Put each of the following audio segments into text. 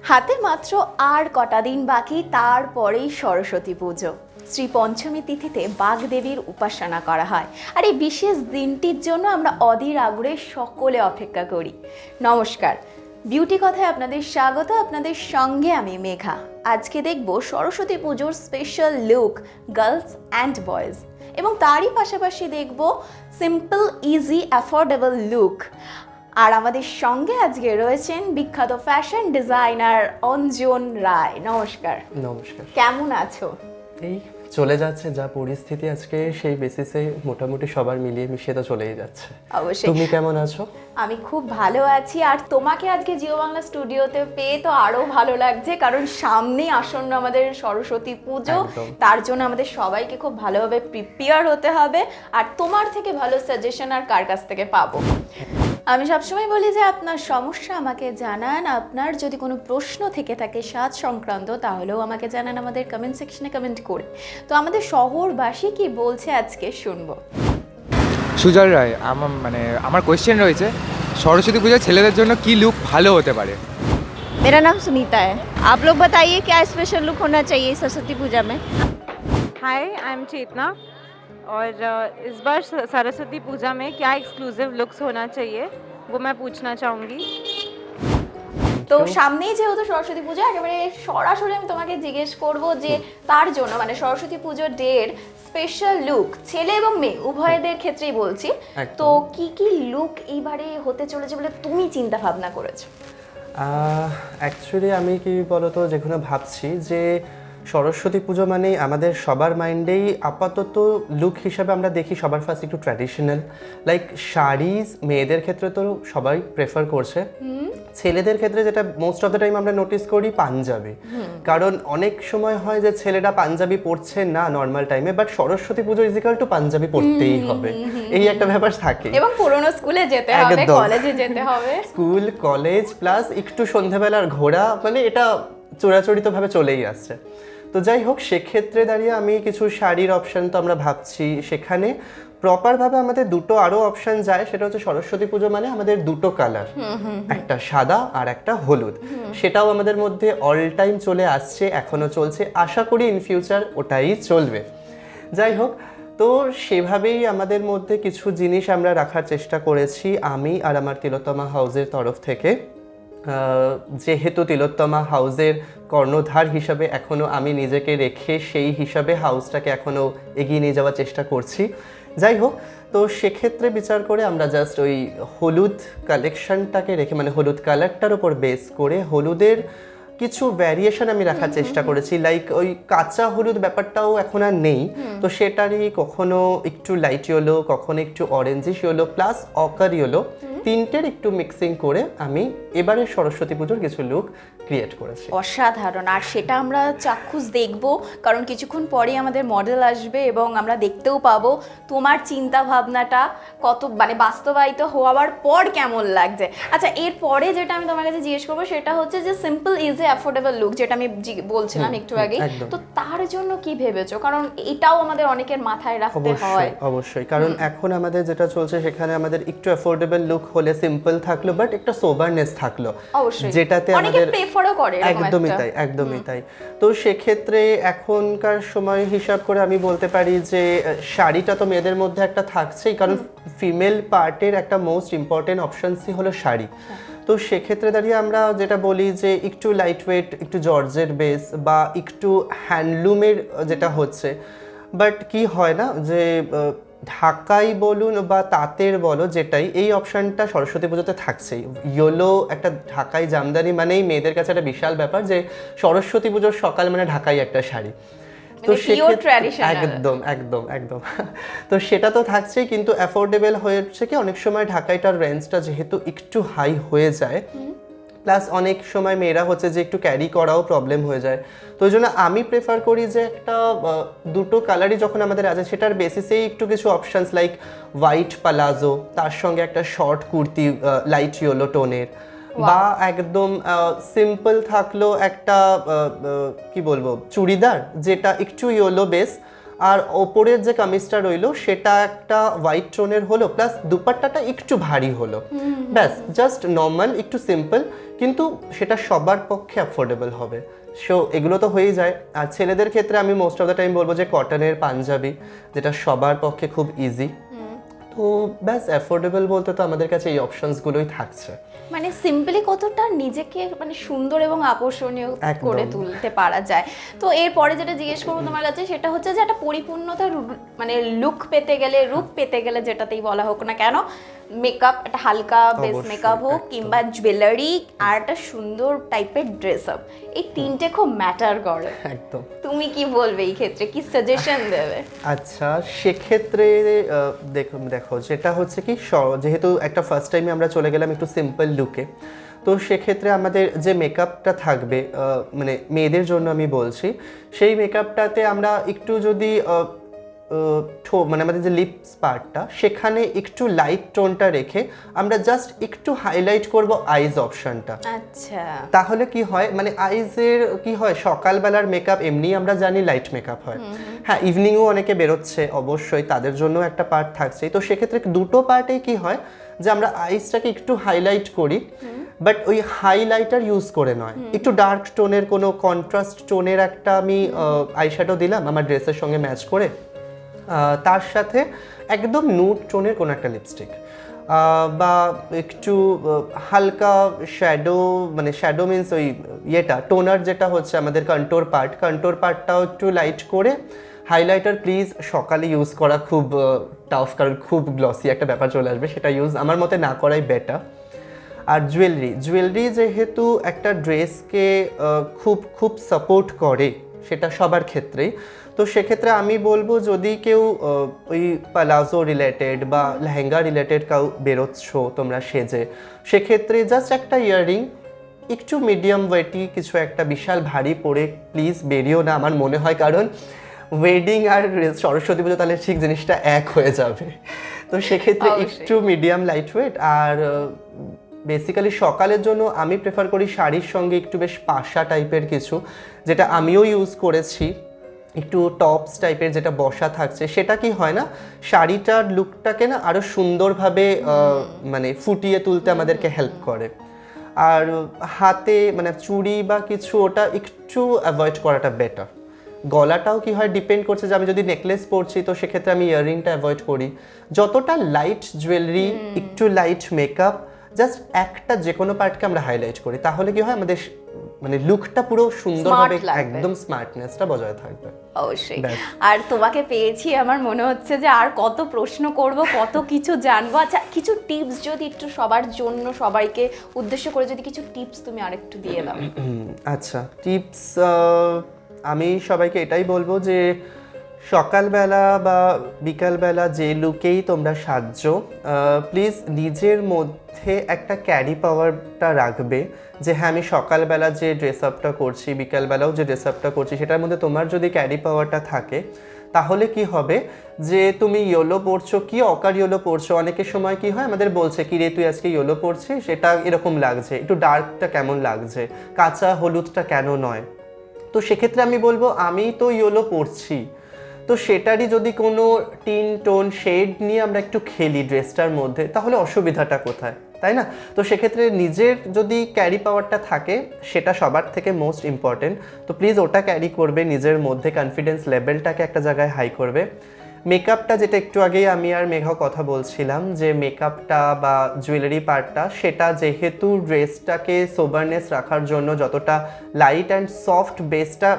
হাতে মাত্র আর কটা দিন বাকি, তারপরেই সরস্বতী পুজো। শ্রী পঞ্চমী তিথিতে বাগদেবীর উপাসনা করা হয়, আর এই বিশেষ দিনটির জন্য আমরা অধীর আগ্রহে সকলে অপেক্ষা করি। নমস্কার, বিউটি কথায় আপনাদের স্বাগত। আপনাদের সঙ্গে আমি মেঘা। আজকে দেখব সরস্বতী পুজোর special look girls and boys, এবং তারই পাশাপাশি দেখব সিম্পল ইজি অ্যাফোর্ডেবল লুক। আর আমাদের সঙ্গে আজকে রয়েছেন বিখ্যাত ফ্যাশন ডিজাইনার অঞ্জন রায়। নমস্কার। নমস্কার। কেমন আছো? এই চলে যাচ্ছে, যা পরিস্থিতি আজকে সেই বেসিসে মোটামুটি সবার মিলিয়ে মিশিয়ে তো চলেই যাচ্ছে। অবশ্যই। তুমি কেমন আছো? আমি খুব ভালো আছি, আর তোমাকে আজকে জিও বাংলা স্টুডিওতে পেয়ে তো আরো ভালো লাগছে, কারণ সামনেই আসন্ন আমাদের সরস্বতী পুজো। তার জন্য আমাদের সবাইকে খুব ভালোভাবে প্রিপেয়ার হতে হবে, আর তোমার থেকে ভালো সাজেশন আর কার কাছ থেকে পাবো? আমি সবসময় বলি যে আপনার সমস্যা আমাকে জানান, আপনার যদি কোনো প্রশ্ন থেকে থাকে সাজ সংক্রান্ত, তাহলেও আমাকে জানান আমাদের কমেন্ট সেকশনে কমেন্ট করে। তো আমাদের শহরবাসী কি বলছে আজকে শুনবো। সুজল রায়, আমার কোয়েশ্চেন রয়েছে, সরস্বতী পূজায় ছেলেদের জন্য কি লুক ভালো হতে পারে? मेरा नाम सुनीता है। आप लोग बताइए क्या स्पेशल लुक होना चाहिए सरस्वती पूजा में? हाय, आई एम चेतना। और इस बार सरस्वती पूजा में क्या एक्सक्लूसिव लुक्स होना चाहिए वो मैं पूछना चाहूँगी। তো সামনেই যেহেতু সরস্বতী পুজো, একেবারে সরাসরি আমি তোমাকে জিজ্ঞেস করব যে তার জন্য মানে সরস্বতী পুজোর ডের স্পেশাল লুক ছেলে এবং মেয়ে উভয়দের ক্ষেত্রেই বলছি, তো কি কি লুক এইবারে হতে চলেছে বলে তুমি চিন্তা ভাবনা করেছো? অ্যাকচুয়ালি আমি কি বলতো, যেখানে ভাবছি যে সরস্বতী পুজো মানেই আমাদের সবার মাইন্ডেই আপাতত লুক হিসাবে আমরা দেখি সবার ফার্স্ট একটু ট্র্যাডিশনাল, লাইক শাড়িজ। মেয়েদের ক্ষেত্রে তো সবাই প্রেফার করছে, ছেলেদের ক্ষেত্রে যেটা মোস্ট অফ দ্য টাইম আমরা নোটিস করি পাঞ্জাবি। কারণ অনেক সময় হয় যে ছেলেরা পাঞ্জাবি পরছে না নর্মাল টাইমে, but Saraswati Puja is equal two panjabi পরতেই হবে, এই একটা ব্যাপার থাকে। এবং পুরনো স্কুলে যেতে হবে, কলেজে যেতে হবে, স্কুল কলেজ প্লাস একটু সন্ধ্যাবেলার ঘোরা, মানে এটা চোরাচরিতভাবে চলেই আসছে। তো যাই হোক, সেক্ষেত্রে দাঁড়িয়ে আমি কিছু শাড়ির অপশান তো আমরা ভাবছি, সেখানে প্রপারভাবে আমাদের দুটো আরও অপশান যায়। সেটা হচ্ছে সরস্বতী পুজো মানে আমাদের দুটো কালার, একটা সাদা আর একটা হলুদ। সেটাও আমাদের মধ্যে অল টাইম চলে আসছে, এখনও চলছে, আশা করি ইন ফিউচার ওটাই চলবে। যাই হোক, তো সেভাবেই আমাদের মধ্যে কিছু জিনিস আমরা রাখার চেষ্টা করেছি আমি আর আমার তিলোত্তমা হাউসের তরফ থেকে। যেহেতু তিলোত্তমা হাউসের কর্ণধার হিসাবে এখনও আমি নিজেকে রেখে সেই হিসাবে হাউসটাকে এখনও এগিয়ে নিয়ে যাওয়ার চেষ্টা করছি। যাই হোক, তো সেক্ষেত্রে বিচার করে আমরা জাস্ট ওই হলুদ কালেকশনটাকে রেখে, মানে হলুদ কালারটার ওপর বেস করে হলুদের কিছু ভ্যারিয়েশন আমি রাখার চেষ্টা করেছি। লাইক ওই কাঁচা হলুদ ব্যাপারটাও এখন আর নেই, তো সেটারই কখনো একটু লাইট ইয়েলো, কখনো একটু অরেঞ্জিশ ইয়েলো প্লাস অকার ইয়েলো, তিনটের একটু মিক্সিং করে আমি এবারে সরস্বতী পুজোর কিছু লুক ক্রিয়েট করেছি। অসাধারণ। আর সেটা আমরা চাক্ষুষ দেখব, কারণ কিছুক্ষণ পরেই আমাদের মডেল আসবে এবং আমরা দেখতেও পাবো তোমার চিন্তা ভাবনাটা কত মানে বাস্তবায়িত হওয়ার পর কেমন লাগছে। আচ্ছা, এর পরে যেটা আমি তোমার কাছে জিজ্ঞেস করবো সেটা হচ্ছে যে সিম্পল ইজি অ্যাফোর্ডেবল লুক, যেটা আমি বলছিলাম একটু আগে। তো তার জন্য কি ভেবেছো? কারণ এটাও আমাদের অনেকের মাথায় রাখতে হয়। অবশ্যই, কারণ এখন আমাদের যেটা চলছে সেখানে আমাদের একটু অ্যাফোর্ডেবল লুক হলে সিম্পল থাকলো, বাট একটা সোবারনেস থাকলো, যেটাতে আমাদের একদমই তাই। তো সেক্ষেত্রে এখনকার সময় হিসাব করে আমি বলতে পারি যে শাড়িটা তো মেয়েদের মধ্যে একটা থাকছেই, কারণ ফিমেল পার্টের একটা মোস্ট ইম্পর্টেন্ট অপশনসই হলো শাড়ি। তো সেক্ষেত্রে দাঁড়িয়ে আমরা যেটা বলি যে একটু লাইট ওয়েট, একটু জর্জের বেস বা একটু হ্যান্ডলুমের যেটা হচ্ছে, বাট কি হয় না যে ঢাকাই বলুন বা তাঁতের বলো, যেটাই এই অপশানটা সরস্বতী পুজোতে থাকছেই। ইয়েলো একটা ঢাকাই জামদানি মানেই মেয়েদের কাছে একটা বিশাল ব্যাপার, যে সরস্বতী পুজোর সকাল মানে ঢাকাই একটা শাড়ি। তো একদম একদম একদম তো সেটা তো থাকছেই, কিন্তু অ্যাফোর্ডেবল হয়েছে কি অনেক সময় ঢাকাইটার রেঞ্জটা যেহেতু একটু হাই হয়ে যায়, প্লাস অনেক সময় মেয়েরা হচ্ছে যে একটু ক্যারি করাও প্রবলেম হয়ে যায়। তো ওই জন্য আমি প্রেফার করি যে একটা দুটো কালারই যখন আমাদের আছে সেটার বেসিসেই একটু কিছু অপশানস লাইক হোয়াইট পালাজো, তার সঙ্গে একটা শর্ট কুর্তি লাইট ইয়েলো টোনের, বা একদম সিম্পল থাকলো একটা কি বলবো চুড়িদার যেটা একটু ইয়েলো বেস, আর ওপরের যে কামিজটা রইলো সেটা একটা হোয়াইট টোনের হলো, প্লাস দুপাট্টাটা একটু ভারী হলো, ব্যাস জাস্ট নর্মাল একটু সিম্পল। কিন্তু সেটা সবার পক্ষে অ্যাফোর্ডেবল হবে। সো এগুলো তো হয়েই যায়। আর ছেলেদের ক্ষেত্রে আমি মোস্ট অফ দ্য টাইম বলবো যে কটনের পাঞ্জাবি, যেটা সবার পক্ষে খুব ইজি। তো ব্যাস অ্যাফোর্ডেবল বলতে তো আমাদের কাছে এই অপশনসগুলোই থাকছে। মানে সিম্পলি কতটা নিজেকে মানে সুন্দর এবং আকর্ষণীয় করে তুলতে পারা যায়। তো এরপরে যেটা জিজ্ঞেস করবো তোমার কাছে সেটা হচ্ছে যে একটা পরিপূর্ণতা মানে লুক পেতে গেলে, রূপ পেতে গেলে, যেটাতেই বলা হোক না কেন, মেকআপ, একটা হালকা বেস মেকআপ হোক কিংবা জুয়েলারি আর একটা সুন্দর টাইপের ড্রেস আপ, এই তিনটে খুব ম্যাটার করে। একদম। তুমি কি বলবে এই ক্ষেত্রে, কি সাজেশন দেবে? আচ্ছা, সেক্ষেত্রে দেখো যেটা হচ্ছে কি, যেহেতু একটা ফার্স্ট টাইমে আমরা চলে গেলাম একটু সিম্পল লুকে, তো সেক্ষেত্রে আমাদের যে মেকআপটা থাকবে, মানে মেয়েদের জন্য আমি বলছি, সেই মেকআপটাতে আমরা একটু যদি মানে আমাদের যে লিপস পার্টটা, সেখানে একটু লাইট টোনটা রেখে আমরা জাস্ট একটু হাইলাইট করব আইজ অপশনটা। আচ্ছা, তাহলে কি হয়, মানে আইজের কি হয়, সকালবেলার মেকআপ এমনি আমরা জানি লাইট মেকআপ হয়, হ্যাঁ ইভিনিংও অনেকে বেরোচ্ছে, অবশ্যই তাদের জন্য একটা পার্ট থাকছে। তো সেক্ষেত্রে দুটো পার্টেই কি হয় যে আমরা আইসটাকে একটু হাইলাইট করি, বাট ওই হাইলাইটার ইউজ করে নয়, একটু ডার্ক টোনের কোনো কন্ট্রাস্ট টোনের একটা আমি আইশ্যাডো দিলাম আমার ড্রেসের সঙ্গে ম্যাচ করে, তার সাথে একদম নুড টোনের কোনো একটা লিপস্টিক বা একটু হালকা শ্যাডো, মানে শ্যাডো মিন্স ওই ইয়েটা টোনার যেটা হচ্ছে আমাদের কন্ট্রোর পার্টটাও একটু লাইট করে। হাইলাইটার প্লিজ সকালে ইউজ করা খুব টাফ, কারণ খুব গ্লসি একটা ব্যাপার চলে আসবে, সেটা ইউজ আমার মতে না করাই বেটার। আর জুয়েলারি যেহেতু একটা ড্রেসকে খুব খুব সাপোর্ট করে, সেটা সবার ক্ষেত্রেই, তো সেক্ষেত্রে আমি বলবো যদি কেউ ওই পালাজো রিলেটেড বা লেহেঙ্গা রিলেটেড কেউ বেরোচ্ছ তোমরা সেজে, সেক্ষেত্রে জাস্ট একটা ইয়াররিং একটু মিডিয়াম ওয়েটি কিছু একটা, বিশাল ভারী পরে প্লিজ বেরিয়েও না আমার মনে হয়, কারণ ওয়েডিং আর সরস্বতী পুজো তাহলে ঠিক জিনিসটা এক হয়ে যাবে। তো সেক্ষেত্রে একটু মিডিয়াম লাইট ওয়েট। আর বেসিক্যালি সকালের জন্য আমি প্রেফার করি শাড়ির সঙ্গে একটু বেশ পাশা টাইপের কিছু, যেটা আমিও ইউজ করেছি, একটু টপস টাইপের যেটা বসা থাকছে, সেটা কি হয় না শাড়িটার লুকটাকে না আরও সুন্দরভাবে মানে ফুটিয়ে তুলতে আমাদেরকে হেল্প করে। আর হাতে মানে চুড়ি বা কিছু ওটা একটু অ্যাভয়েড করাটা বেটার। গলাটাও কি হয় ডিপেন্ড করছে, যে আমি যদি নেকলেস পরছি তো সেক্ষেত্রে আমি ইয়াররিংটা অ্যাভয়েড করি। যতটা লাইট জুয়েলারি, একটু লাইট মেকআপ, জাস্ট একটা যে কোনো পার্টকে আমরা হাইলাইট করি, তাহলে কি হয় আমাদের মানে লুকটা পুরো সুন্দরভাবে একদম স্মার্টনেসটা বজায় থাকবে। অবশ্যই। আর তোমাকে পেয়েছি, আমার মনে হচ্ছে যে আর কত প্রশ্ন করব, কত কিছু জানবো। আচ্ছা, কিছু টিপস যদি একটু সবার জন্য, সবাইকে উদ্দেশ্য করে যদি কিছু টিপস তুমি আরেকটু দিয়ে দাও। আচ্ছা, টিপস আমি সবাইকে এটাই বলবো যে সকালবেলা বা বিকালবেলা যে লুকেই তোমরা সাজো, প্লিজ নিজের মধ্যে একটা ক্যারি পাওয়ারটা রাখবে, যে হ্যাঁ আমি সকালবেলা যে ড্রেস আপটা করছি, বিকালবেলাও যে ড্রেস আপটা করছি, সেটার মধ্যে তোমার যদি ক্যারি পাওয়ারটা থাকে, তাহলে কি হবে যে তুমি ইয়েলো পরছো কি অকার ইয়েলো পরছো, অনেকের সময় কি হয় আমাদের বলছে কি রে তুই আজকে ইয়েলো পরছিস, সেটা এরকম লাগছে, একটু ডার্কটা কেমন লাগছে, কাঁচা হলুদটা কেন নয়। তো সেক্ষেত্রে আমি বলবো আমি তো ইয়েলো পরছি, তো সেটারই যদি কোনো টিন টোন শেড নিয়ে আমরা একটু খেলি ড্রেসটার মধ্যে, তাহলে অসুবিধাটা কোথায়, তাই না? তো সেক্ষেত্রে নিজের যদি ক্যারি পাওয়ারটা থাকে, সেটা সবার থেকে মোস্ট ইম্পর্টেন্ট। তো প্লিজ ওটা ক্যারি করবে, নিজের মধ্যে কনফিডেন্স লেভেলটাকে একটা জায়গায় হাই করবে। মেকআপটা, যেটা একটু আগেই আমি আর মেঘাও কথা বলছিলাম, যে মেকআপটা বা জুয়েলারি পার্টটা, সেটা যেহেতু ড্রেসটাকে সোবারনেস রাখার জন্য যতটা লাইট অ্যান্ড সফট বেসটা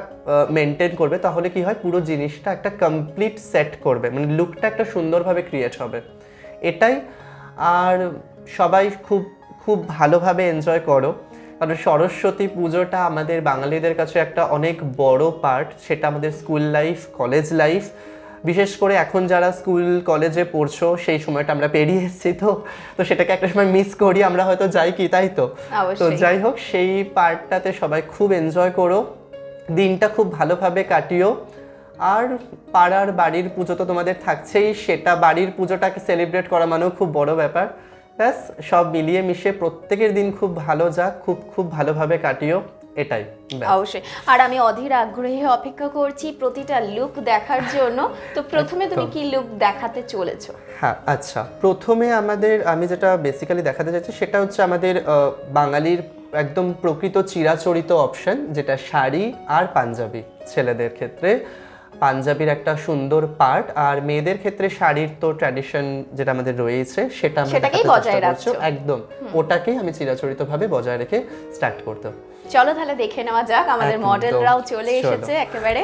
মেনটেন করবে, তাহলে কি হয় পুরো জিনিসটা একটা কমপ্লিট সেট করবে, মানে লুকটা একটা সুন্দরভাবে ক্রিয়েট হবে, এটাই। আর সবাই খুব খুব ভালোভাবে এনজয় করো, কারণ সরস্বতী পুজোটা আমাদের বাঙালিদের কাছে একটা অনেক বড় পার্ট, সেটা আমাদের স্কুল লাইফ, কলেজ লাইফ, বিশেষ করে এখন যারা স্কুল কলেজে পড়ছো সেই সময়টা আমরা পেরিয়ে এসেছি, তো সেটাকে একটা সময় মিস করি আমরা, হয়তো যাই কি, তাই তো? তো যাই হোক, সেই পার্টটাতে সবাই খুব এনজয় করো, দিনটা খুব ভালোভাবে কাটিও। আর পাড়ার বাড়ির পুজো তো তোমাদের থাকছেই, সেটা বাড়ির পুজোটাকে সেলিব্রেট করা মানেও খুব বড় ব্যাপার। ব্যাস সব মিলিয়ে মিশে প্রত্যেকের দিন খুব ভালো যাক, খুব খুব ভালোভাবে কাটিও, এটাই। অবশ্যই। আর আমি অধীর আগ্রহে অপেক্ষা করছি প্রতিটা লুক দেখার জন্য। তো প্রথমে তুমি কি লুক দেখাতে চলেছো? হ্যাঁ, আচ্ছা, প্রথমে আমি যেটা বেসিক্যালি দেখাতে চাইছি সেটা হচ্ছে আমাদের বাঙালির একদম প্রকৃত চিরাচরিত অপশন, যেটা শাড়ি আর পাঞ্জাবি। ছেলেদের ক্ষেত্রে পাঞ্জাবির একটা সুন্দর পার্ট, আর মেয়েদের ক্ষেত্রে শাড়ির তো ট্র্যাডিশন যেটা আমাদের রয়েছে সেটা আমরা সেটাকেই দেখাতে বজায় চেষ্টা করছি। রাখছো। একদম ওটাকেই আমি চিরাচরিতভাবে বজায় রেখে স্টার্ট করতে। চলো তাহলে দেখে নেওয়া যাক, আমাদের একদম। মডেলরাও চলে চলো। এসেছে একেবারে।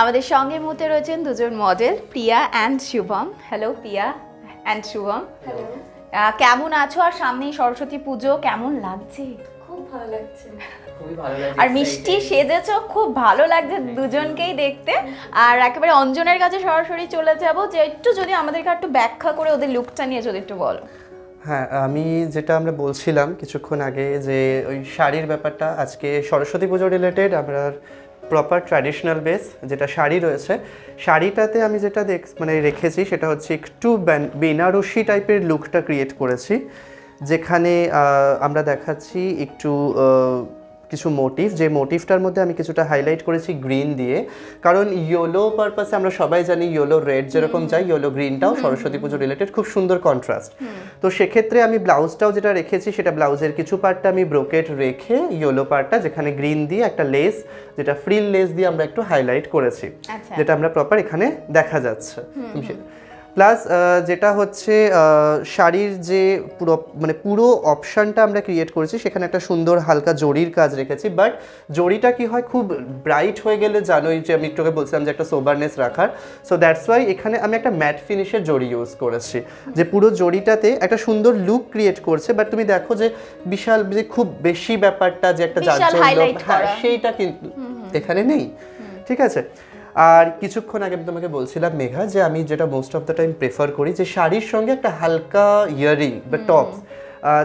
আমাদের সঙ্গে মুহূর্তে রয়েছেন দুজন model, Priya and Shubham. Hello Priya and Shubham. Hello, কেমন আছো? আর সামনেই সরস্বতী পুজো, কেমন লাগছে? খুব ভালো লাগছে। আর মিষ্টি সেজেছো, খুব ভালো লাগছে দুজনকেই দেখতে। আর একেবারে অঞ্জনের কাছে সরাসরি চলে যাব, যে একটু যদি আমাদেরকে একটু ব্যাখ্যা করে ওদের লুকটা নিয়ে যদি একটু বলো। হ্যাঁ, আমি যেটা আমরা বলছিলাম কিছুক্ষণ আগে, যে ওই শাড়ির ব্যাপারটা আজকে সরস্বতী পুজো রিলেটেড আমরা প্রপার ট্র্যাডিশনাল বেস যেটা শাড়ি রয়েছে, শাড়িটাতে আমি যেটা মানে রেখেছি সেটা হচ্ছে একটু বেনারসি টাইপের লুকটা ক্রিয়েট করেছি, যেখানে আমরা দেখাচ্ছি একটু কিছু মোটিভ, যে মোটিভটার মধ্যে আমি কিছুটা হাইলাইট করেছি গ্রিন দিয়ে, কারণ ইয়েলো পারপাসে আমরা সবাই জানি ইয়েলো রেড যেরকম চাই, ইয়েলো গ্রিনটাও সরস্বতী পুজো রিলেটেড খুব সুন্দর কন্ট্রাস্ট। তো সেক্ষেত্রে আমি ব্লাউজটাও যেটা রেখেছি সেটা ব্লাউজের কিছু পার্টটা আমি ব্রোকেট রেখে ইয়েলো পার্টটা যেখানে গ্রিন দিয়ে একটা লেস, যেটা ফ্রিল লেস দিয়ে আমরা একটু হাইলাইট করেছি, যেটা আমরা প্রপার এখানে দেখা যাচ্ছে। প্লাস যেটা হচ্ছে শাড়ির যে পুরো অপশানটা আমরা ক্রিয়েট করেছি, সেখানে একটা সুন্দর হালকা জরির কাজ রেখেছি। বাট জরিটা কি হয়, খুব ব্রাইট হয়ে গেলে জানোই যে আমি একটু বলছিলাম যে একটা সোবারনেস রাখার, সো দ্যাটস ওয়াই এখানে আমি একটা ম্যাট ফিনিশের জরি ইউজ করেছি, যে পুরো জরিটাতে একটা সুন্দর লুক ক্রিয়েট করছে। বাট তুমি দেখো যে বিশাল, যে খুব বেশি ব্যাপারটা যে একটা জাঁকজমক, হ্যাঁ সেইটা কিন্তু এখানে নেই। ঠিক আছে। আর কিছুক্ষণ আগে আমি তোমাকে বলছিলাম মেঘা, যে আমি যেটা most of the time prefer করি, যে শাড়ির সঙ্গে একটা হালকা ইয়ারিং বা টপস।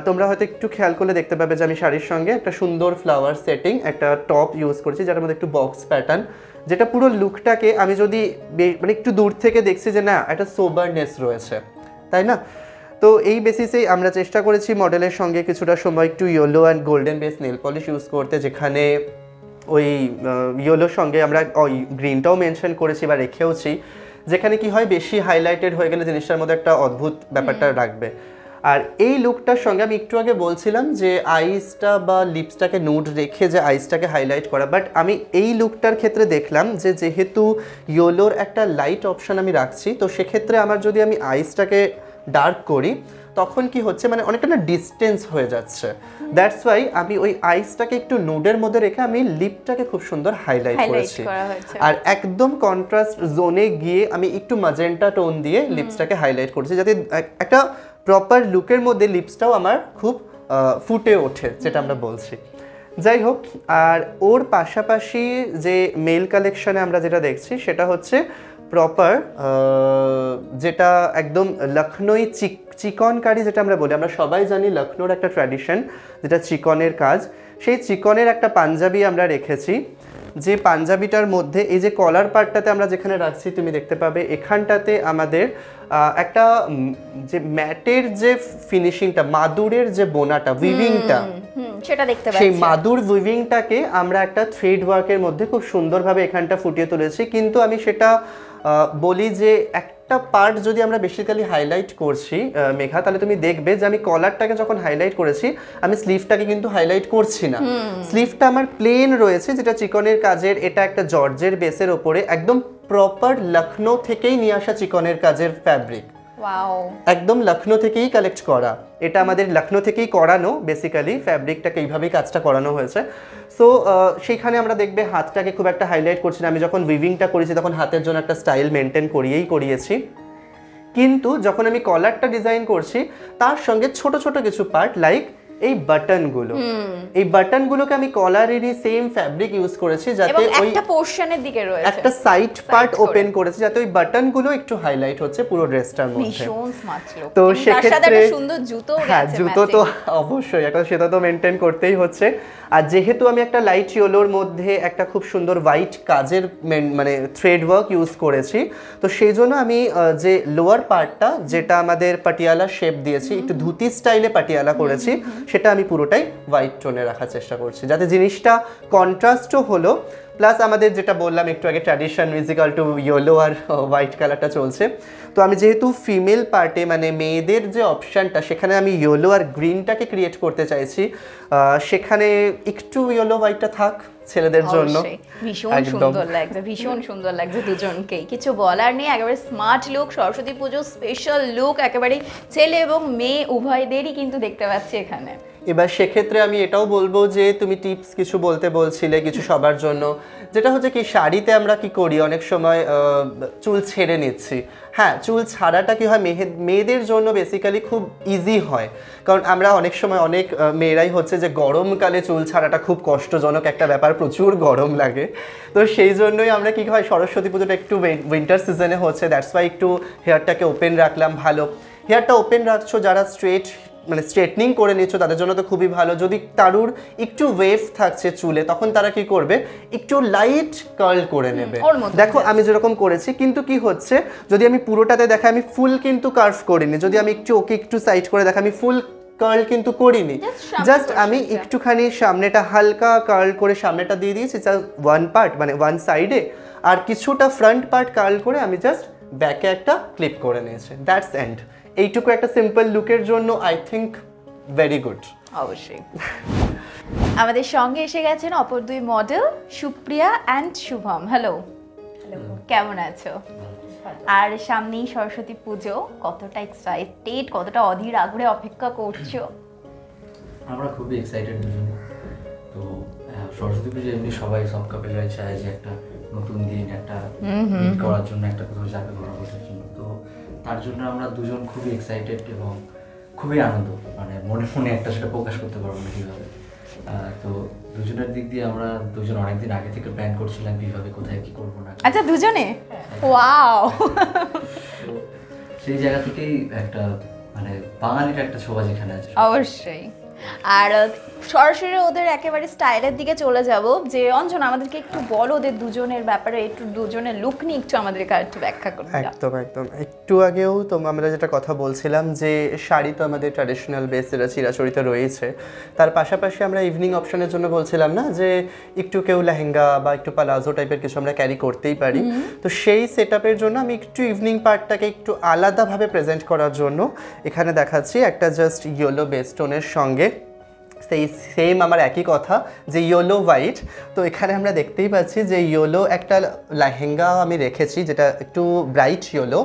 তোমরা হয়তো একটু খেয়াল করলে দেখতে পাবে যে আমি শাড়ির সঙ্গে একটা সুন্দর ফ্লাওয়ার সেটিং একটা টপ ইউজ করেছি, যার মধ্যে একটু বক্স প্যাটার্ন, যেটা পুরো লুকটাকে আমি যদি মানে একটু দূর থেকে দেখছি যে না একটা সোবারনেস রয়েছে, তাই না? তো এই বেসিসেই আমরা চেষ্টা করেছি মডেলের সঙ্গে কিছুটা সময় একটু yellow and golden base nail polish use করতে, যেখানে ওই ইয়েলোর সঙ্গে আমরা ওই গ্রিনটাও মেনশন করেছি বা রেখেওছি, যেখানে কি হয় বেশি হাইলাইটেড হয়ে গেলে জিনিসটার মধ্যে একটা অদ্ভুত ব্যাপারটা রাখবে। আর এই লুকটার সঙ্গে আমি একটু আগে বলছিলাম যে আইসটা বা লিপসটাকে নুড রেখে যে আইসটাকে হাইলাইট করা, বাট আমি এই লুকটার ক্ষেত্রে দেখলাম যে যেহেতু ইয়েলোর একটা লাইট অপশান আমি রাখছি, তো সেক্ষেত্রে আমার যদি আমি আইসটাকে ডার্ক করি তখন কি হচ্ছে, মানে অনেকটা না ডিস্টেন্স হয়ে যাচ্ছে। দ্যাটস ওয়াই আমি ওই আইসটাকে একটু নুডের মধ্যে রেখে আমি লিপটাকে খুব সুন্দর হাইলাইট করেছি, আর একদম কন্ট্রাস্ট জোনে গিয়ে আমি একটু ম্যাজেন্টা টোন দিয়ে লিপসটাকে হাইলাইট করেছি, যাতে একটা প্রপার লুকের মধ্যে লিপসটাও আমার খুব ফুটে ওঠে, যেটা আমরা বলছি। যাই হোক, আর ওর পাশাপাশি যে মেল কালেকশনে আমরা যেটা দেখছি সেটা হচ্ছে প্রপার যেটা একদম লখনৌই চিকনকারি, যেটা আমরা বলি, আমরা সবাই জানি লখনৌর একটা ট্র্যাডিশন যেটা চিকনের কাজ, সেই চিকনের একটা পাঞ্জাবি আমরা রেখেছি, যে পাঞ্জাবিটার মধ্যে এই যে কলার পার্টটাতে আমরা যেখানে রাখছি তুমি দেখতে পাবে এখানটাতে আমাদের একটা যে ম্যাটের যে ফিনিশিংটা, মাদুরের যে বোনাটা, উইভিংটা, সেটা দেখতে পাচ্ছি, সেই মাদুর উইভিংটাকে আমরা একটা থ্রেড ওয়ার্কের মধ্যে খুব সুন্দরভাবে এখানটা ফুটিয়ে তুলেছি। কিন্তু আমি সেটা বলি যে একটা পার্ট যদি আমরা বেসিক্যালি হাইলাইট করছি মেঘা, তাহলে তুমি দেখবে যে আমি কলারটাকে যখন হাইলাইট করেছি আমি স্লিভটাকে কিন্তু হাইলাইট করছি না, স্লিভটা আমার প্লেন রয়েছে, যেটা চিকনের কাজের, এটা একটা জর্জের বেসের ওপরে একদম প্রপার লখনৌ থেকেই নিয়ে আসা চিকনের কাজের ফ্যাব্রিক, একদম লখনৌ থেকেই কালেক্ট করা, এটা আমাদের লখনৌ থেকেই করানো, বেসিক্যালি ফ্যাব্রিকটাকে এইভাবেই কাজটা করানো হয়েছে। সো সেইখানে আমরা দেখবে হাতটাকে খুব একটা হাইলাইট করছি না, আমি যখন উইভিংটা করেছি তখন হাতের জন্য একটা স্টাইল মেনটেন করিয়েছি, কিন্তু যখন আমি কলারটা ডিজাইন করছি তার সঙ্গে ছোট ছোট কিছু পার্ট লাইক এই বাটনগুলোকে আমি কলারেরই সেম ফ্যাব্রিক ইউজ করেছি, যাতে ওই একটা পোরশনের দিকে রয়েছে একটা সাইড পার্ট ওপেন করেছি, যাতে ওই বাটনগুলো একটু হাইলাইট হচ্ছে পুরো ড্রেসটার মধ্যে। ভীষণ স্মার্ট লুক। তো সেক্ষেত্রে সুন্দর জুতো, হ্যাঁ জুতো তো অবশ্যই একটা, সেটা তো মেনটেন করতেই হচ্ছে। আর যেহেতু আমি একটা লাইট ইয়েলোর মধ্যে একটা খুব সুন্দর হোয়াইট কাজের মানে থ্রেড ওয়ার্ক ইউজ করেছি, তো সেই জন্য আমি যে লোয়ার পার্টটা যেটা আমাদের পাটিয়ালা শেপ দিয়েছি, একটু ধুতি স্টাইলে পাটিয়ালা করেছি, সেটা আমি পুরোটাই হোয়াইট টোনে রাখার চেষ্টা করছি, যাতে জিনিসটা কন্ট্রাস্টও হলো, প্লাস আমাদের যেটা বললাম একটু আগে ট্র্যাডিশন মিউজিক্যাল টু ইয়েলো আর হোয়াইট কালারটা চলছে। তো আমি যেহেতু ফিমেল পার্টে মানে মেয়েদের যে অপশানটা সেখানে আমি ইয়েলো আর গ্রিনটাকে ক্রিয়েট করতে চাইছি, সেখানে একটু ইয়েলো হোয়াইটটা থাক ছেলেদের জন্য। ভীষণ সুন্দর লাগছে, ভীষণ সুন্দর লাগছে দুজনকেই, কিছু বলার নেই। একেবারে স্মার্ট লুক, সরস্বতী পুজো স্পেশাল লুক, একেবারে ছেলে এবং মেয়ে উভয়দেরই কিন্তু দেখতে পাচ্ছি এখানে। এবার সেক্ষেত্রে আমি এটাও বলবো যে তুমি টিপস কিছু বলতে বলছিলে কিছু সবার জন্য, যেটা হচ্ছে কি শাড়িতে আমরা কি করি অনেক সময় চুল ছেড়ে নিচ্ছি। হ্যাঁ, চুল ছাড়াটা কি হয় মেয়েদের জন্য বেসিক্যালি খুব ইজি হয়, কারণ আমরা অনেক সময় অনেক মেয়েরাই হচ্ছে যে গরমকালে চুল ছাড়াটা খুব কষ্টজনক একটা ব্যাপার, প্রচুর গরম লাগে। তো সেই জন্যই আমরা কি হয় সরস্বতী পুজোটা একটু উইন্টার সিজনে হচ্ছে, দ্যাটস ওয়াই একটু হেয়ারটাকে ওপেন রাখলাম। ভালো হেয়ারটা ওপেন রাখছো, যারা স্ট্রেটনিং করে নিচ্ছ তাদের জন্য তো খুবই ভালো। যদি কারুর একটু ওয়েভ থাকছে চুলে তখন তারা কি করবে, একটু লাইট কার্ল করে নেবে। দেখো আমি যেরকম করেছি, কিন্তু কি হচ্ছে যদি আমি পুরোটাতে দেখা আমি ফুল কিন্তু কার্ভ করিনি, যদি আমি ওকে একটু সাইড করে দেখা আমি ফুল কার্ল কিন্তু করিনি, জাস্ট আমি একটুখানি সামনেটা হালকা কার্ল করে সামনেটা দিয়ে দিয়েছি, ওয়ান পার্ট মানে ওয়ান সাইডে, আর কিছুটা ফ্রন্ট পার্ট কার্ল করে আমি জাস্ট ব্যাকে একটা ক্লিপ করে নিয়েছি, দ্যাটস এন্ড। এইটুকু একটা সিম্পল লুকের জন্য আই থিঙ্ক ভেরি গুড। অবশ্যই। আমাদের সঙ্গে এসে গেছেন অপর দুই model, Supriya and Shubham. Hello, কেমন আছো? আর সামনেই সরস্বতী পুজো, কতটা এক্সাইটেড, কতটা অধীর আগ্রহে অপেক্ষা করছো? আমরা খুবই এক্সাইটেড দুজনে। তো সরস্বতী পুজো এমনি সবাই সব কাপেলরাই চায় যে একটা নতুন দিন, একটা মিট করার জন্য, একটা কোথাও যাবে ঘোরা বসার জন্য। তো তার জন্য আমরা দুজন খুবই এক্সাইটেড এবং খুবই আনন্দ, মানে মনে মনে একটা সেটা প্রকাশ করতে পারবো না কীভাবে। তো দুজনের দিক দিয়ে আমরা দুজন অনেকদিন আগে থেকে প্ল্যান করছিলাম কীভাবে কোথায় কী করবো না। আচ্ছা, দুজনে? ওয়াও। তো সেই জায়গা থেকেই একটা মানে বাঙালির একটা ছোঁয়া যেখানে আছে। অবশ্যই। আর সরাসরি ওদের একেবারে স্টাইলের দিকে চলে যাব, যে অঞ্জনা আমাদেরকে একটু বলো ওদের দুজনের ব্যাপারে, একটু দুজনের লুক নিয়ে একটু আমাদেরকে একটু ব্যাখ্যা করো। একদম একদম। একটু আগেও তো আমরা যেটা কথা বলছিলাম যে শাড়ি তো আমাদের ট্র্যাডিশনাল বেস যেটা চিরাচরিত রয়েছে, তার পাশাপাশি আমরা ইভিনিং অপশনের জন্য বলছিলাম না যে একটু কেউ লেহেঙ্গা বা একটু পালাজো টাইপের কিছু আমরা ক্যারি করতেই পারি। তো সেই সেট আপের জন্য আমি একটু ইভিনিং পার্টটাকে একটু আলাদাভাবে প্রেজেন্ট করার জন্য এখানে দেখাচ্ছি একটা জাস্ট ইয়েলো বেস্টোনের সঙ্গে সেম আমার একই কথা যে ইয়েলো হোয়াইট। তো এখানে আমরা দেখতেই পাচ্ছি যে ইয়েলো একটা লেহেঙ্গা আমি রেখেছি যেটা একটু ব্রাইট ইয়েলো,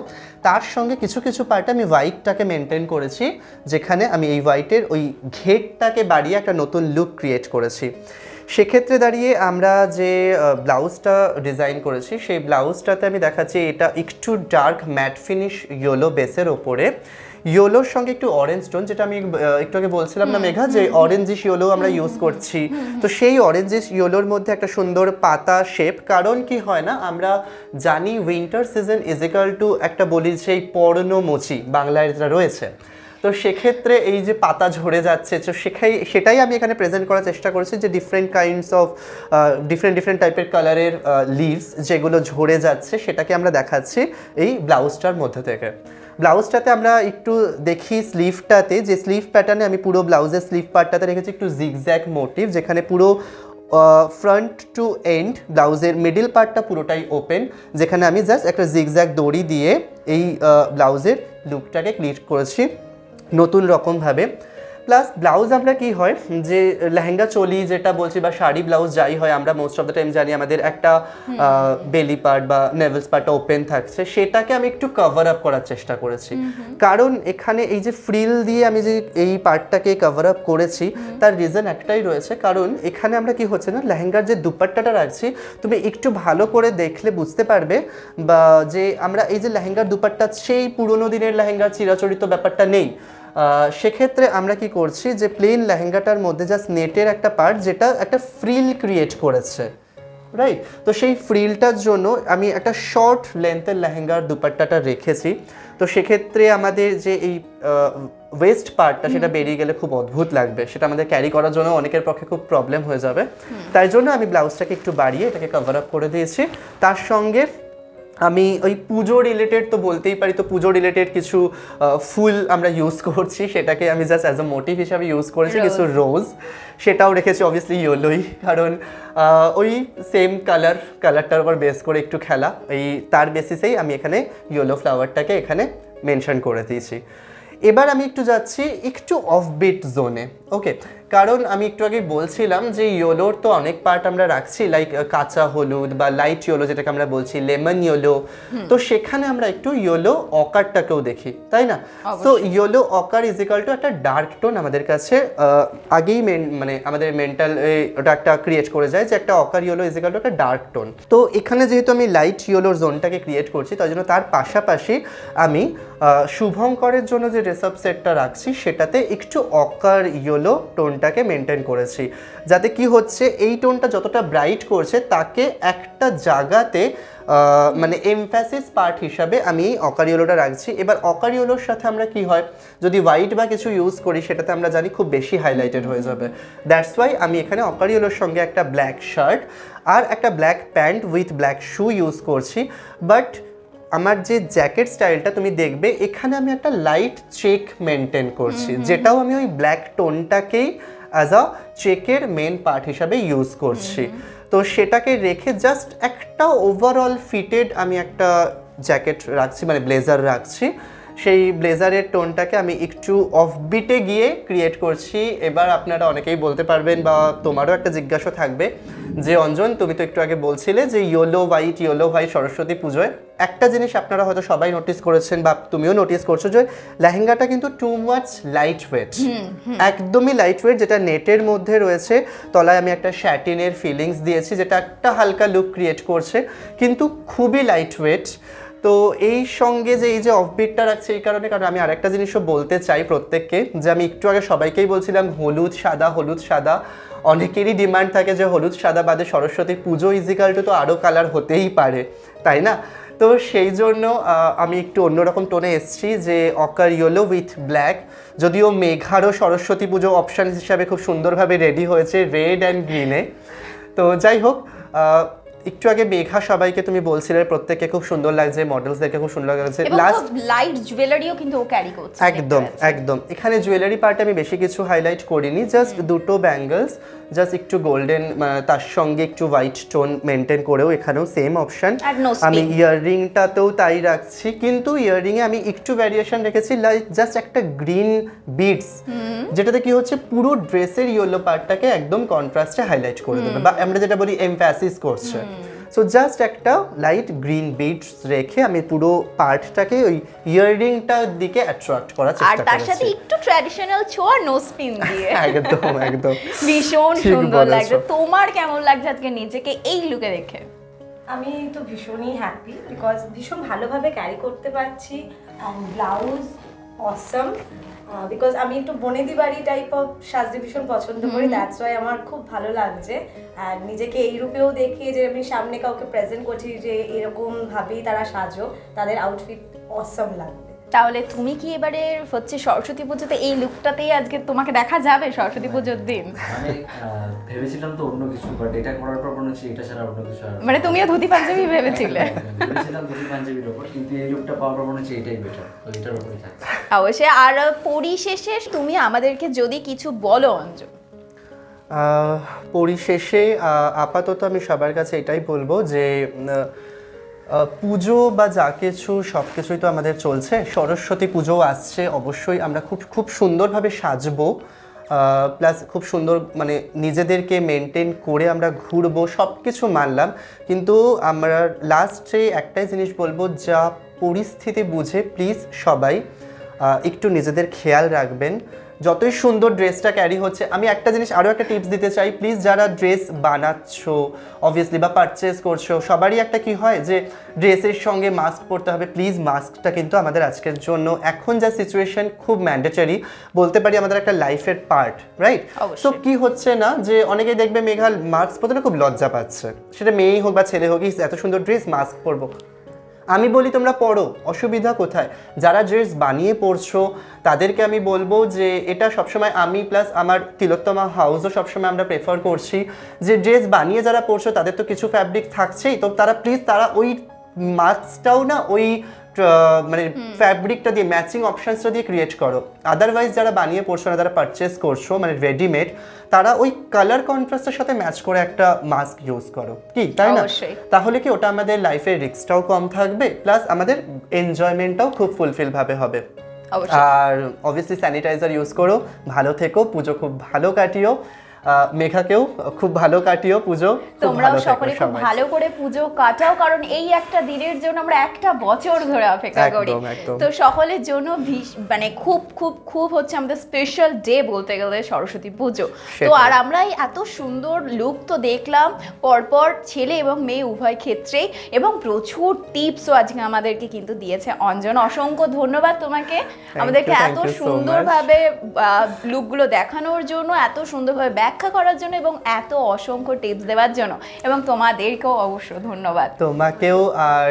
তার সঙ্গে কিছু কিছু পার্টে আমি হোয়াইটটাকে মেনটেন করেছি, যেখানে আমি এই হোয়াইটের ওই ঘেরটাকে বাড়িয়ে একটা নতুন লুক ক্রিয়েট করেছি। সেক্ষেত্রে দাঁড়িয়ে আমরা যে ব্লাউজটা ডিজাইন করেছি সেই ব্লাউজটাতে আমি দেখাচ্ছি এটা একটু ডার্ক ম্যাট ফিনিশ ইয়েলো বেসের ওপরে, ইয়েলোর সঙ্গে একটু অরেঞ্জ টোন, যেটা আমি একটু আগে বলছিলাম না মেঘা যে অরেঞ্জিশ ইয়েলো আমরা ইউজ করছি। তো সেই অরেঞ্জিশ ইয়েলোর মধ্যে একটা সুন্দর পাতা শেপ, কারণ কি হয় না আমরা জানি উইন্টার সিজন ইজিক্যাল টু একটা বলি সেই পর্ণমোচী বাংলায় যেটা রয়েছে। তো সেক্ষেত্রে এই যে পাতা ঝরে যাচ্ছে, তো সেটাই আমি এখানে প্রেজেন্ট করার চেষ্টা করেছি যে ডিফারেন্ট কাইন্ডস অফ ডিফারেন্ট টাইপের কালারের লিভস যেগুলো ঝরে যাচ্ছে সেটাকে আমরা দেখাচ্ছি এই ব্লাউজটার মধ্যে থেকে। ব্লাউজটাতে আমরা একটু দেখি স্লিভটাতে, যে স্লিভ প্যাটার্নে আমি পুরো ব্লাউজের স্লিভ পার্টটাতে রেখেছি একটু জিগজ্যাগ মোটিভ, যেখানে পুরো ফ্রন্ট টু এন্ড ব্লাউজের মিডল পার্টটা পুরোটাই ওপেন, যেখানে আমি জাস্ট একটা জিগজ্যাগ দড়ি দিয়ে এই ব্লাউজের লুকটাকে ক্রিয়েট করেছি নতুন রকমভাবে। প্লাস ব্লাউজ আমরা কি হয় যে লেহেঙ্গা চলি যেটা বলছি বা শাড়ি ব্লাউজ যাই হয়, আমরা মোস্ট অফ দ্য টাইম জানি আমাদের একটা বেলি পার্ট বা নেভেলস পার্টটা ওপেন থাকছে, সেটাকে আমি একটু কভার আপ করার চেষ্টা করেছি। কারণ এখানে এই যে ফ্রিল দিয়ে আমি যে এই পার্টটাকে কভার আপ করেছি তার রিজন একটাই রয়েছে, কারণ এখানে আমরা কি হচ্ছে না লেহেঙ্গার যে দুপাট্টাটা রাখছি তুমি একটু ভালো করে দেখলে বুঝতে পারবে বা যে আমরা এই যে লেহেঙ্গার দুপাট্টা সেই পুরোনো দিনের লেহেঙ্গার চিরাচরিত ব্যাপারটা নেই। সেক্ষেত্রে আমরা কি করছি যে প্লেন লেহেঙ্গাটার মধ্যে জাস্ট নেটের একটা পার্ট যেটা একটা ফ্রিল ক্রিয়েট করেছে, রাইট? তো সেই ফ্রিলটার জন্য আমি একটা শর্ট লেন্থের লেহেঙ্গার দুপাট্টাটা রেখেছি। তো সেক্ষেত্রে আমাদের যে এই ওয়েস্ট পার্টটা সেটা বেরিয়ে গেলে খুব অদ্ভুত লাগবে, সেটা আমাদের ক্যারি করার জন্য অনেকের পক্ষে খুব প্রবলেম হয়ে যাবে। তাই জন্য আমি ব্লাউজটাকে একটু বাড়িয়ে এটাকে কভার আপ করে দিয়েছি। তার সঙ্গে আমি ওই পুজো রিলেটেড তো বলতেই পারি, তো পুজো রিলেটেড কিছু ফুল আমরা ইউজ করছি, সেটাকে আমি জাস্ট অ্যাজ আ মোটিভ হিসাবে ইউজ করেছি, কিছু রোজ, সেটাও রেখেছি অবভিয়াসলি ইয়েলোই, কারণ ওই সেম কালারটার উপর বেস করে একটু খেলা, এই তার বেসিসেই আমি এখানে ইয়েলো ফ্লাওয়ারটাকে এখানে মেনশন করে দিয়েছি। এবার আমি একটু যাচ্ছি একটু অফবিট জোনে, ওকে, কারণ আমি একটু আগে বলছিলাম যে ইয়েলোর তো অনেক পার্ট আমরা রাখছি, লাইক কাঁচা হলুদ বা লাইট ইয়েলো যেটাকে আমরা বলছি, লেমন ইয়েলো, তো সেখানে আমরা একটু ইয়েলো অকারটাকেও দেখি, তাই না? So yellow ochre is equal to একটা ডার্ক টোন আমাদের কাছে আগেই মানে আমাদের মেন্টাল ওটা একটা ক্রিয়েট করে যায় যে একটা অকার ইয়েলো ইজ ইকাল টু একটা ডার্ক টোন। তো এখানে যেহেতু আমি লাইট ইয়েলোর জোনটাকে ক্রিয়েট করছি, তাই জন্য তার পাশাপাশি আমি শুভঙ্করের জন্য যে রেসাপ সেটটা রাখছি সেটাতে একটু অকার ইয়েলো টোনটাকে মেনটেন করেছি, যাতে কি হচ্ছে এই টোনটা যতটা ব্রাইট করছে তাকে একটা জায়গাতে মানে এমফ্যাসিস পার্ট হিসাবে আমি অকার ইয়েলোটা রাখছি। এবার অকার ইয়েলোর সাথে আমরা কি হয় যদি হোয়াইট বা কিছু ইউজ করি সেটাতে আমরা জানি খুব বেশি হাইলাইটেড হয়ে যাবে, দ্যাটস ওয়াই আমি এখানে অকার ইয়েলোর সঙ্গে একটা ব্ল্যাক শার্ট আর একটা black pant with black shoe use করছি। বাট আমার যে জ্যাকেট স্টাইলটা তুমি দেখবে এখানে আমি একটা লাইট চেক মেনটেন করছি, যেটাও আমি ওই ব্ল্যাক টোনটাকেই অ্যাজ আ চেকের মেন পার্ট হিসাবে ইউজ করছি। তো সেটাকে রেখে জাস্ট একটা ওভারঅল ফিটেড আমি একটা জ্যাকেট রাখছি, মানে ব্লেজার রাখছি, সেই ব্লেজারের টোনটাকে আমি একটু অফবিটে গিয়ে ক্রিয়েট করছি। এবার আপনারা অনেকেই বলতে পারবেন বা তোমারও একটা জিজ্ঞাসা থাকবে যে অঞ্জন তুমি তো একটু আগে বলছিলে যে ইয়েলো হোয়াইট সরস্বতী পুজোয় একটা জিনিস আপনারা হয়তো সবাই নোটিস করেছেন বা তুমিও নোটিস করছো যে লেহেঙ্গাটা কিন্তু টু মাচ লাইট ওয়েট, একদমই লাইট ওয়েট, যেটা নেটের মধ্যে রয়েছে, তলায় আমি একটা শ্যাটিনের ফিলিংস দিয়েছি যেটা একটা হালকা লুক ক্রিয়েট করছে কিন্তু খুবই লাইট ওয়েট। তো এই সঙ্গে যে এই যে অফবিটটা রাখছে এই কারণে, কারণ আমি আরেকটা জিনিসও বলতে চাই প্রত্যেককে, যে আমি একটু আগে সবাইকেই বলছিলাম হলুদ সাদা, অনেকেরই ডিমান্ড থাকে যে হলুদ সাদা বাদে সরস্বতী পুজো ইজিক্যাল টু তো আরও কালার হতেই পারে, তাই না? তো সেই জন্য আমি একটু অন্যরকম টোনে এসেছি যে অকার ইয়েলো উইথ ব্ল্যাক, যদিও মেঘারও সরস্বতী পুজো অপশান হিসাবে খুব সুন্দরভাবে রেডি হয়েছে রেড অ্যান্ড গ্রিনে। তো যাই হোক, একটু আগে মেঘা সবাইকে তুমি বলছিলে প্রত্যেককে খুব সুন্দর লাগছে, মডেলসদেরকে খুব সুন্দর লাগছে, লাস্ট লাইট জুয়েলারিও কিন্তু ও ক্যারি করছে, একদম এখানে জুয়েলারি পার্ট আমি বেশি কিছু হাইলাইট করিনি, জাস্ট দুটো ব্যাঙ্গলস, জাস্ট একটু গোল্ডেন, তার সঙ্গে একটু হোয়াইট টোন মেনটেন করেও এখানেও সেম অপশন। আমি ইয়াররিংটাতেও তাই রাখছি, কিন্তু ইয়াররিংয়ে আমি একটু ভ্যারিয়েশন রেখেছি, লাইক জাস্ট একটা গ্রিন বিডস, যেটাতে কি হচ্ছে পুরো ড্রেসের ইয়েলো পার্টটাকে একদম কন্ট্রাস্টে হাইলাইট করে দেবে, বা আমরা যেটা বলি এমফ্যাসিস করছে। সো জাস্ট একটা লাইট গ্রিন বিডস রেখে আমি পুরো পার্টটাকে ওই ইয়াররিংটার দিকে অ্যাট্রাক্ট করার চেষ্টা করেছি, আর তার সাথে একটু ট্র্যাডিশনাল ছোঁয়া নোজ পিন দিয়ে। একদম ভীষণ সুন্দর লাগছে। তোমার কেমন লাগছে আজকে নিজেকে এই লুকে দেখে? আমি তো ভীষণই হ্যাপি, বিকজ ভীষণ ভালোভাবে ক্যারি করতে পারছি, অ্যান্ড ব্লাউজ অসম, বিকজ আমি একটু বনেদি বাড়ি টাইপ অফ সাজতে ভীষণ পছন্দ করি, দ্যাটস ওয়াই আমার খুব ভালো লাগছে। আর নিজেকে এই রূপেও দেখি যে আমি সামনে কাউকে প্রেজেন্ট করছি যে এরকম ভাবেই তারা সাজো, তাদের আউটফিট অসম লাগবে। তাহলে তুমি কি এবারে হচ্ছে সরস্বতী পুজোতে এই লুকটাতেই আজকে তোমাকে দেখা যাবে সরস্বতী পুজোর দিন? মানে ভেবেছিলাম তো অন্য কিছু, বাট এটা করার পর মনে হচ্ছে এটা ছাড়া অন্য কিছু আর, মানে তুমিও ধুতি পাঞ্জাবি ভেবেছিলে? ভেবেছিলাম ধুতি পাঞ্জাবির উপর, কিন্তু এই লুকটা পাওয়ার পর মনে হচ্ছে এটাই বেটার, তো এটার উপরে থাকছে অবশ্যই। আর পরিশেষে তুমি আমাদেরকে যদি কিছু বলো অঞ্জন। পরিশেষে আপাতত আমি সবার কাছে এটাই বলবো যে পুজো বা যা কিছু সব কিছুই তো আমাদের চলছে, সরস্বতী পুজো আসছে, অবশ্যই আমরা খুব সুন্দরভাবে সাজবো, প্লাস খুব সুন্দর মানে নিজেদেরকে মেনটেন করে আমরা ঘুরবো, সব কিছু মানলাম, কিন্তু আমরা লাস্টে একটাই জিনিস বলবো, যা পরিস্থিতি বুঝে প্লিজ সবাই একটু নিজেদের খেয়াল রাখবেন। যতই সুন্দর ড্রেসটা ক্যারি হচ্ছে, আমি একটা জিনিস আরও একটা টিপস দিতে চাই, প্লিজ যারা ড্রেস বানাচ্ছো অবভিয়াসলি বা পারচেস করছো, সবারই একটা কি হয় যে ড্রেসের সঙ্গে মাস্ক পরতে হবে, প্লিজ মাস্কটা কিন্তু আমাদের আজকের জন্য এখন যা সিচুয়েশন খুব ম্যান্ডেটরি, বলতে পারি আমাদের একটা লাইফের পার্ট, রাইট? সো কি হচ্ছে না যে অনেকেই দেখবে মেঘা মাস্ক পরতে না খুব লজ্জা পাচ্ছে, সেটা মেয়েই হোক বা ছেলে হোক, এত সুন্দর ড্রেস মাস্ক পরবো, আমি বলি তোমরা পড়ো, অসুবিধা কোথায়? যারা ড্রেস বানিয়ে পরছো তাদেরকে আমি বলবো যে এটা সবসময় আমি প্লাস আমার তিলোত্তমা হাউসও সবসময় আমরা প্রেফার করছি যে ড্রেস বানিয়ে যারা পরছো তাদের তো কিছু ফ্যাব্রিক থাকছেই, তো তারা প্লিজ তারা ওই মাস্কটাও না ওই মানে ফ্যাব্রিকটা দিয়ে ম্যাচিং অপশনসটা দিয়ে ক্রিয়েট করো। আদারওয়াইজ যারা বানিয়ে পড়ছো না, যারা পারচেস করছো মানে রেডিমেড, তারা ওই কালার কন্ট্রাস্টের সাথে ম্যাচ করে একটা মাস্ক ইউজ করো, কি তাই না? তাহলে কি ওটা আমাদের লাইফের রিস্কটাও কম থাকবে, প্লাস আমাদের এনজয়মেন্টটাও খুব ফুলফিল ভাবে হবে। আর অবভিয়াসলি স্যানিটাইজার ইউজ করো, ভালো থেকো, পুজো খুব ভালো কাটিও, মেঘাকেও খুব ভালো কাটিও পুজো, তোমরাও সকলে খুব ভালো করে পুজো কাটাও, কারণ এই একটা দিনের জন্য আমরা একটা বছর ধরে অপেক্ষা করি। তো সকলের জন্য মানে খুব খুব খুব হচ্ছে আমাদের স্পেশাল ডে বলতে গেলে সরস্বতী পুজো। তো আর আমরা এই এত সুন্দর লুক তো দেখলাম পরপর ছেলে এবং মেয়ে উভয় ক্ষেত্রেই, এবং প্রচুর টিপসও আজকে আমাদেরকে কিন্তু দিয়েছে অঞ্জন। অসংখ্য ধন্যবাদ তোমাকে আমাদেরকে এত সুন্দরভাবে লুকগুলো দেখানোর জন্য, এত সুন্দরভাবে ব্যাখ্যা করার জন্য, এবং এত অসংখ্য টিপস দেওয়ার জন্য, এবং তোমাদেরকেও অবশ্য ধন্যবাদ। তোমাকেও। আর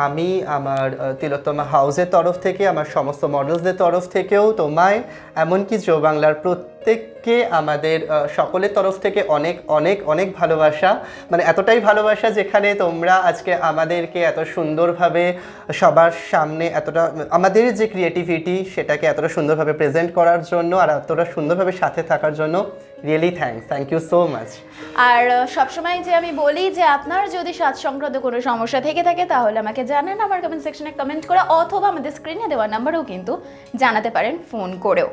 আমি আমার তিলোত্তমা হাউসের তরফ থেকে, আমার সমস্ত মডেলসদের তরফ থেকেও তোমায়, এমনকি জো বাংলার প্রত্যেককে আমাদের সকলের তরফ থেকে অনেক অনেক অনেক ভালোবাসা। মানে এতটাই ভালোবাসা যেখানে তোমরা আজকে আমাদেরকে এত সুন্দরভাবে সবার সামনে এতটা আমাদের যে ক্রিয়েটিভিটি সেটাকে এতটা সুন্দরভাবে প্রেজেন্ট করার জন্য, আর এতটা সুন্দরভাবে সাথে থাকার জন্য really thank you so much. আর সবসময় যে আমি বলি যে আপনার যদি সাজ সংক্রান্ত কোনো সমস্যা থেকে থাকে তাহলে আমাকে জানান আমার কমেন্ট সেকশনে কমেন্ট করে, অথবা আমাদের স্ক্রিনে দেওয়া নাম্বারেও কিন্তু জানাতে পারেন ফোন করেও।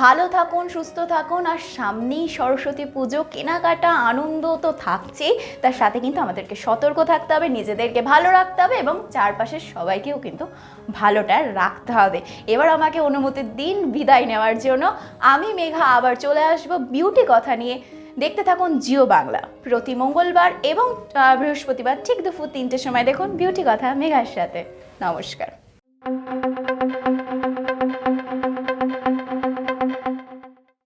ভালো থাকুন, সুস্থ থাকুন, আর সামনেই সরস্বতী পুজো, কেনাকাটা আনন্দ তো থাকছেই, তার সাথে কিন্তু আমাদেরকে সতর্ক থাকতে হবে, নিজেদেরকে ভালো রাখতে হবে, এবং চারপাশের সবাইকেও কিন্তু ভালোটা রাখতে হবে। এবার আমাকে অনুমতি দিন বিদায় নেওয়ার জন্য। আমি মেঘা আবার চলে আসবো বিউটি কথা নিয়ে। দেখতে থাকুন জিও বাংলা, প্রতি মঙ্গলবার এবং বৃহস্পতিবার ঠিক দুপুর 3টের সময় দেখুন বিউটি কথা মেঘার সাথে। নমস্কার।